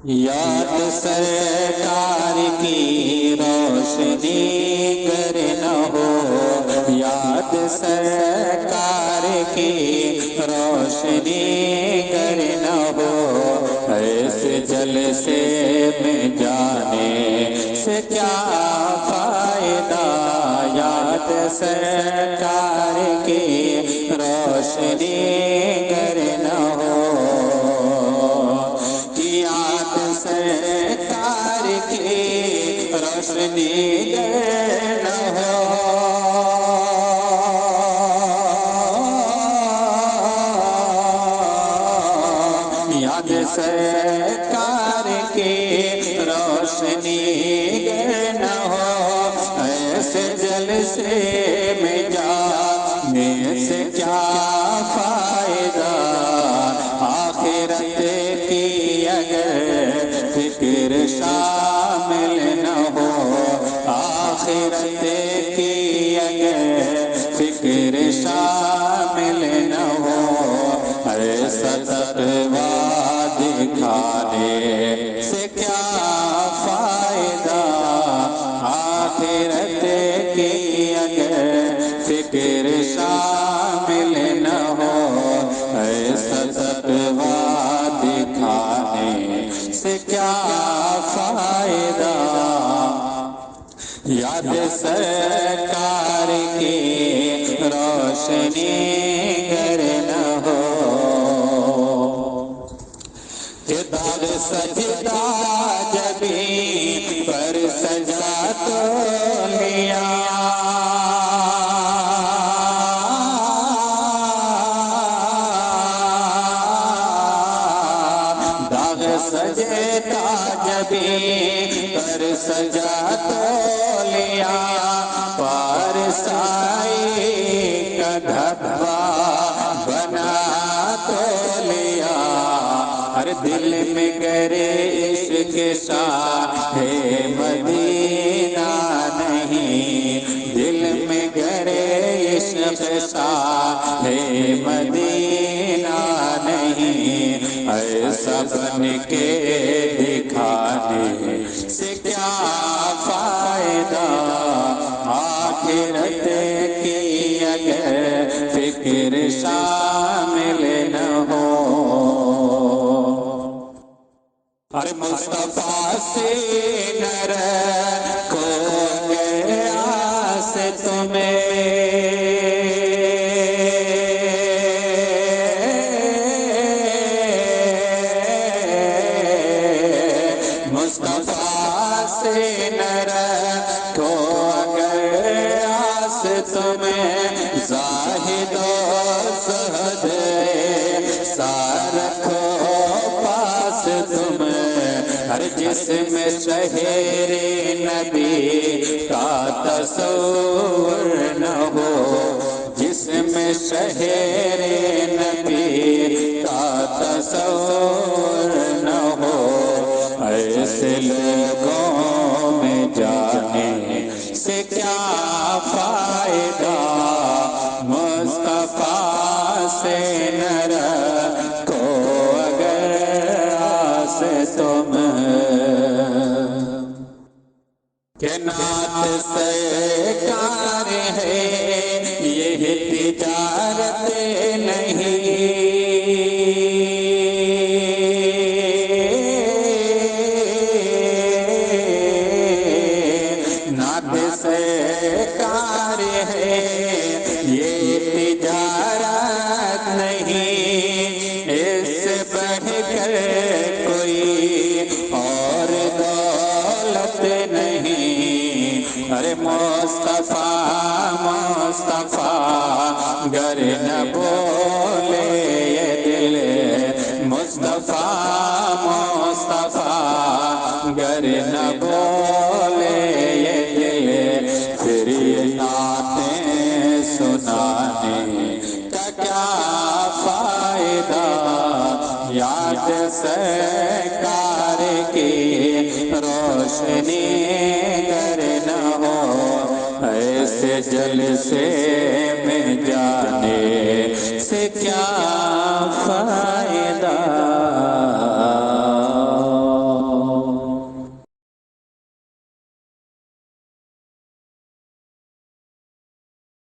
یاد سرکار کی روشنی گر نہ ہو، یاد سرکار کی روشنی گر نہ ہو، ایسے جلسے میں جانے سے کیا فائدہ، یاد سرکار کی روشنی گر نہ ہو، یاد سرکار کی روشنی گر نہ ہو، یاد سرکار کی روشنی گر نہ ہو، ایسے جلسے میں جانے سے کیا فائدہ، آخرت کی اگر فکر شامل نہ ہو، آخرت کی اگر فکر شامل نہ ہو، ایسا تقویٰ دکھانے سے کیا فائدہ، آخرت کی اگر فکر شامل نہ ہو، ایسا تقویٰ دکھانے سے کیا فائدہ، یاد سرکار کی روشنی گر نہ ہو، داغ سجدہ جبیں پر سجا تو لیا، داغ سجدہ جبیں پر سجا تو لیا، پارسائی کا دھبا بنا تو لیا، ہر دل میں کرے عشق شاہ مدینہ نہیں، دل میں کرے عشق شاہ مدینہ نہیں، ایسا بن کے دکھانے سے کیا فائدہ، آخرت کی اگر فکر شامل نہ ہو، ارے مصطفیٰ سے نہ رکھو گے آس تمہیں، مصطفیٰ سے نہ رکھو اگر آس تمہیں، زاہد و زہد سا رکھو پاس تمہیں، ہر جسم شہر نبی کا تصور نہ ہو، جسم شہر نبی کا تصور نہ ہو، ایسے لوگوں میں جانے سے کیا فائدہ، مصطفیٰ سے نہ رکھو اگر آس تم، کہ نعت سرکار ہے یہ تجارت نہیں، نعت سرکار ہے یہ تجارت نہیں، اس سے بڑھ کر کوئی اور دولت نہیں، ارے مصطفیٰ مصطفیٰ گر نہ بولے یہ دل، مصطفیٰ مصطفیٰ گر نہ بولے یہ دل، پھر یہ نعتیں سنانے کا کیا فائدہ، یاد سرکار کی روشنی گر نہ ہو، ایسے جلسے میں جانے سے کیا فائدہ۔